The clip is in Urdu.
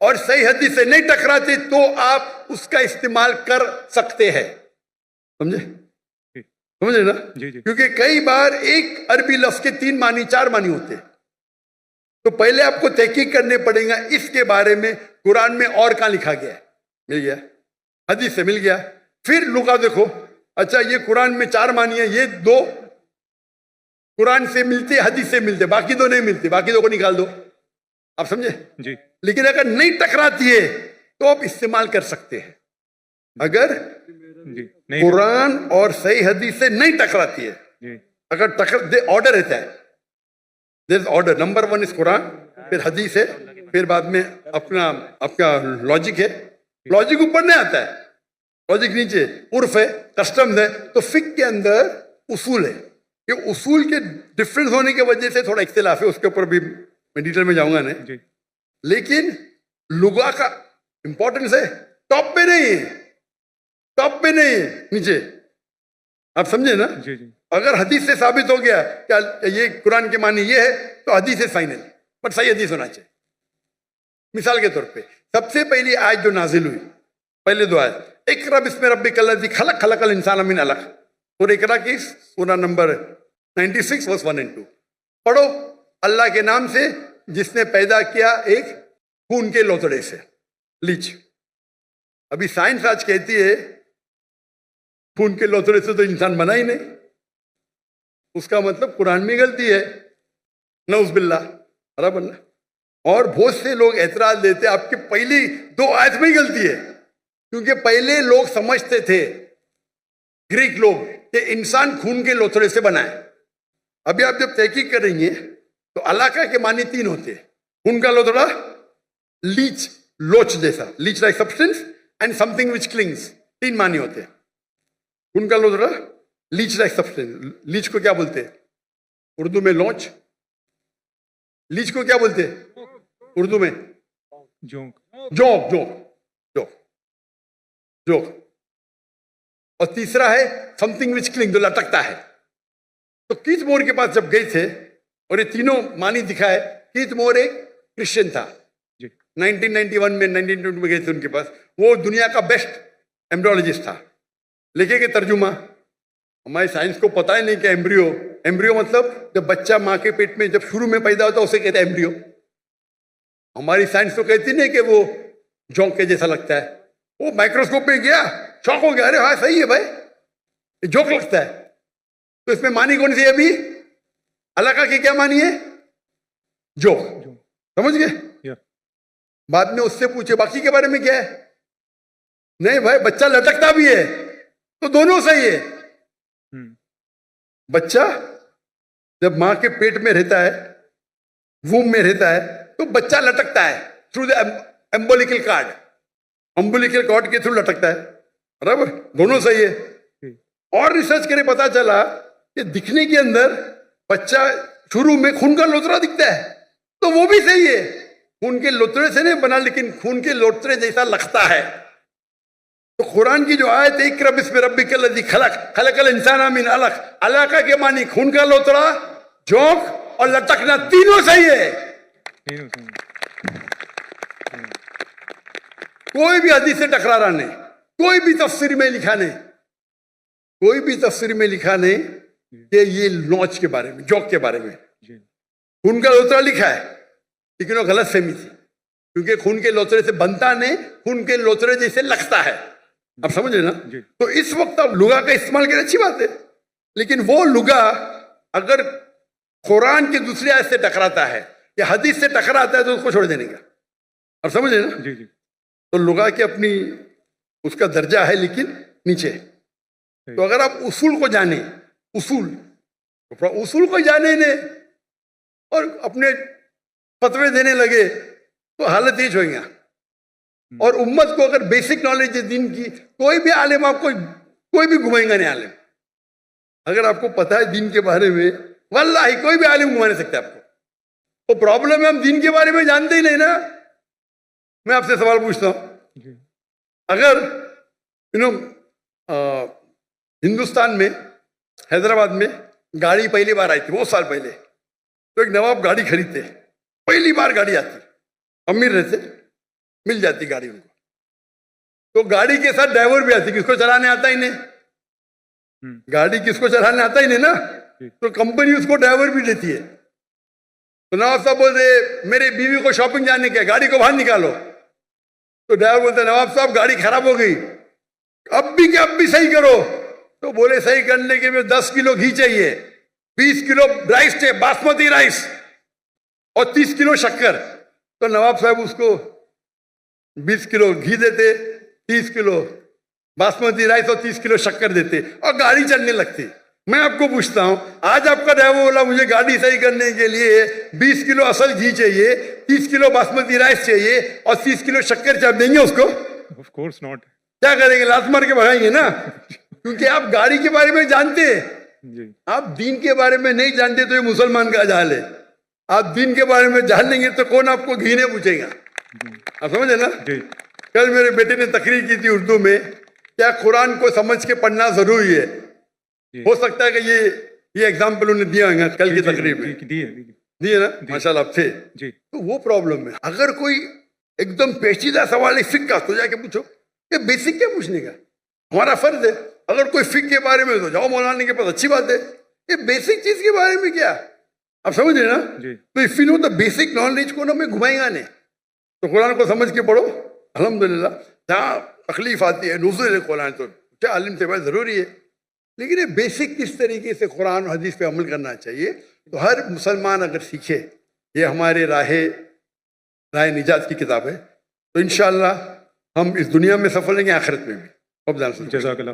اور صحیح حدیث سے نہیں ٹکراتے تو آپ اس کا استعمال کر سکتے ہیں. سمجھے سمجھے نا؟ جی جی کیونکہ کئی بار ایک عربی لفظ کے 3 معنی 4 معنی ہوتے ہیں. تو پہلے آپ کو تحقیق کرنے پڑے گا اس کے بارے میں قرآن میں اور کہاں لکھا گیا ہے. مل گیا حدیث سے مل گیا. پھر لغت دیکھو, اچھا یہ قرآن میں 4 معنی ہے, یہ 2 قرآن سے ملتے حدیث سے ملتے, باقی 2 نہیں ملتے, باقی 2 کو نکال دو. آپ سمجھے؟ جی لیکن اگر نہیں ٹکراتی ہے تو آپ استعمال کر سکتے ہیں. اگر جی نہیں قرآن اور صحیح حدیث سے نہیں ٹکراتی ہے, جی اگر آرڈر رہتا ہے, دیر آرڈر, نمبر 1 اس قرآن, پھر حدیث ہے, پھر بعد میں اپنا لاجک ہے. لاجک اوپر نہیں آتا ہے, لاجک نیچے, عرف ہے, کسٹمز ہے. تو فقہ کے اندر اصول ہے, یہ اصول کے ڈفرنس ہونے کی وجہ سے تھوڑا اختلاف ہے, اس کے اوپر بھی میں ڈیٹیل میں جاؤں گا نہیں. جی لیکن لغا کا امپورٹنس ہے, ٹاپ پہ نہیں ہے, ٹاپ پہ نہیں ہے, نیچے. آپ سمجھے نا؟ جی جی اگر حدیث سے ثابت ہو گیا کہ یہ قرآن کے معنی یہ ہے تو حدیث ہے فائنل, بٹ صحیح حدیث ہونا چاہیے. مثال کے طور پہ سب سے پہلی آیت جو نازل ہوئی, پہلے 2 آیت, اقرا بسم ربک الذی خلق, خلق الانسان من علق, اور اقرا کی سورہ نمبر 96 verse 1 and 2. پڑھو اللہ کے نام سے جس نے پیدا کیا ایک خون کے لوتڑے سے, لیچ. ابھی سائنس آج کہتی ہے خون کے لوتڑے سے تو انسان بنا ہی نہیں, اس کا مطلب قرآن میں غلطی ہے, نعوذ باللہ, برابر نا. اور بہت سے لوگ اعتراض دیتے آپ کی پہلی 2 آیت میں ہی غلطی ہے, کیونکہ پہلے لوگ سمجھتے تھے, گریک لوگ, کہ انسان خون کے لوتھڑے سے بنا ہے. ابھی آپ جب تحقیق کریں گے تو علاقہ کے معنی 3 ہوتے ہیں. خون کا لوتھڑا, لیچ, لوچ جیسا, latch like substance, and some thing which killings, 3 معنی ہوتے ہیں. خون کا لوتھڑا, لیچ لائک سبسٹینس. لیچ کو کیا بولتے ہیں اردو میں؟ لونچ. لیچ کو کیا بولتے ہیں اردو میں؟ جونک. جوک, جوک, جوک, جوک. اور تیسرا ہے سم تھنگ وچ کلنگ, جو لٹکتا ہے. تو کیت مور کے پاس جب گئے تھے اور یہ تینوں معنی دکھائے, کیت مور ایک کرسچن تھا, جی 1991 میں 1922 میں گئے تھے ان کے پاس. وہ دنیا کا بیسٹ ایمبریولوجسٹ تھا. لکھے کہ ترجمہ, ہماری سائنس کو پتہ ہی نہیں کہ ایمبریو, ایمبریو مطلب جب بچہ ماں کے پیٹ میں جب شروع میں پیدا ہوتا ہے اسے کہتے ہیں ایمبریو. ہماری سائنس تو کہتی نہیں کہ وہ جونک کے جیسا لگتا ہے. وہ مائکروسکوپ میں گیا, شوق ہو گیا, ارے ہاں صحیح ہے بھائی, یہ جوک لگتا ہے. تو اس میں معنی کون سی ہے ابھی؟ علاقہ کی کیا معنی ہے؟ جوک. سمجھ گئے؟ یا بعد میں اس سے پوچھے باقی کے بارے میں کیا ہے. نہیں بھائی, بچہ لٹکتا بھی ہے تو دونوں صحیح ہے. بچہ جب ماں کے پیٹ میں رہتا ہے, ووم میں رہتا ہے, تو بچہ لٹکتا ہے تھرو دا امبولیکل کارڈ, امبولیکل کارڈ کے تھرو لٹکتا ہے, برابر, دونوں صحیح ہے. اور ریسرچ کرے پتا چلا کہ دکھنے کے اندر بچہ شروع میں خون کا لوتھڑا دکھتا ہے تو وہ بھی صحیح ہے, خون کے لوتھڑے سے نہیں بنا لیکن خون کے لوتھڑے جیسا لگتا ہے. تو قرآن کی جو آیت ہے اقرا بسم ربک الذی خلق, خلق الانسان من علق, علاقہ کے معنی خون کا لوتھڑا, جوک اور لٹکنا, تینوں صحیح ہے. کوئی بھی حدیث سے ٹکرا رہا نہیں, کوئی بھی تفسیر میں لکھا نہیں, کوئی بھی تفسیر میں لکھا نہیں کہ یہ لانچ کے بارے میں, جوک کے بارے میں. خون کا لوتھڑا لکھا ہے لیکن وہ غلط فہمی تھی, کیونکہ خون کے لوتھڑے سے بنتا نہیں, خون کے لوتھڑے جیسے لگتا ہے. آپ سمجھے نا؟ تو اس وقت آپ لغا کا استعمال کریں, اچھی بات ہے, لیکن وہ لغا اگر قرآن کی دوسری آیت سے ٹکراتا ہے یا حدیث سے ٹکراتا ہے تو اس کو چھوڑ دینے کا. آپ سمجھے نا؟ جی جی تو لغا کی اپنی اس کا درجہ ہے لیکن نیچے. تو اگر آپ اصول کو جانیں, اصول کو جانے نہیں اور اپنے فتوے دینے لگے تو حالت یہ ہوئیں گا. اور امت کو اگر بیسک نالج ہے دین کی, کوئی بھی عالم آپ کو کوئی بھی گھمائیں گا نہیں عالم. اگر آپ کو پتا ہے دین کے بارے میں, واللہ کوئی بھی عالم گھما نہیں سکتا آپ کو. وہ پرابلم ہے ہم دین کے بارے میں جانتے ہی نہیں نا. میں آپ سے سوال پوچھتا ہوں, اگر ہندوستان میں حیدرآباد میں گاڑی پہلی بار آئی تھی بہت سال پہلے, تو ایک نواب گاڑی خریدتے, پہلی بار گاڑی آتی, امیر رہتے, مل جاتی گاڑی ان کو. تو گاڑی کے ساتھ ڈرائیور بھی آتی, کس کو چلانے آتا ہی نہیں, گاڑی کس کو چلانے آتا ہی نہیں نا, تو کمپنی اس کو ڈرائیور بھی دیتی ہے. تو نواب صاحب بولتے میری بیوی کو شاپنگ جانے کے, گاڑی کو باہر نکالو. تو ڈرائیور بولتے نواب صاحب گاڑی خراب ہو گئی, اب بھی صحیح کرو. تو بولے صحیح کرنے کے لیے 10 کلو گھی چاہیے, 20 کلو رائس چاہیے, باسمتی رائس, اور 30 کلو شکر. تو نواب صاحب اس کو 20 کلو گھی دیتے, 30 کلو باسمتی رائس اور 30 کلو شکر دیتے, اور گاڑی چلنے لگتی. میں آپ کو پوچھتا ہوں, آج آپ کا ڈرائیور بولا مجھے گاڑی صحیح کرنے کے لیے 20 کلو اصل گھی چاہیے, 30 کلو باسمتی رائس چاہیے, اور 30 کلو شکر چاہیے, دیں گے اس کو؟ Of course not. کیا کریں گے, لات مار کے بھگائیں گے نا, کیونکہ آپ گاڑی کے بارے میں جانتے ہیں, جی آپ دین کے بارے میں نہیں جانتے. تو یہ مسلمان کا جہل ہے. آپ دین کے بارے میں جان لیں گے تو کون آپ کو گھی نہیں پوچھے گا. آپ سمجھے نا. جی کل میرے بیٹے نے تقریر کی تھی اردو میں, کیا قرآن کو سمجھ کے پڑھنا ضروری ہے. ہو سکتا ہے کہ یہ ایگزامپل انہوں نے دیا ہوگا کل کی تقریر میں, دیے نا, ماشاء اللہ آپ تھے. جی تو وہ پرابلم ہے. اگر کوئی ایک دم پیچیدہ سوال ہے فقہ کا, تو جا کے پوچھو. یہ بیسک کیا پوچھنے کا, ہمارا فرض ہے. اگر کوئی فقہ کے بارے میں تو جاؤ مولانا کے پاس, اچھی بات ہے. یہ بیسک چیز کے بارے میں کیا, آپ سمجھ رہے نا. تو if you know the basic knowledge کو نا میں گھمائیں گا نہیں. تو قرآن کو سمجھ کے پڑھو. الحمدللہ جہاں تکلیف آتی ہے نزول قرآن تو کیا عالم سے بات ضروری ہے, لیکن یہ بیسک کس طریقے سے قرآن و حدیث پہ عمل کرنا چاہیے, تو ہر مسلمان اگر سیکھے. یہ ہمارے راہ نجات کی کتاب ہے. تو انشاءاللہ ہم اس دنیا میں سفل رہیں گے, آخرت میں بھی. جزاک اللہ.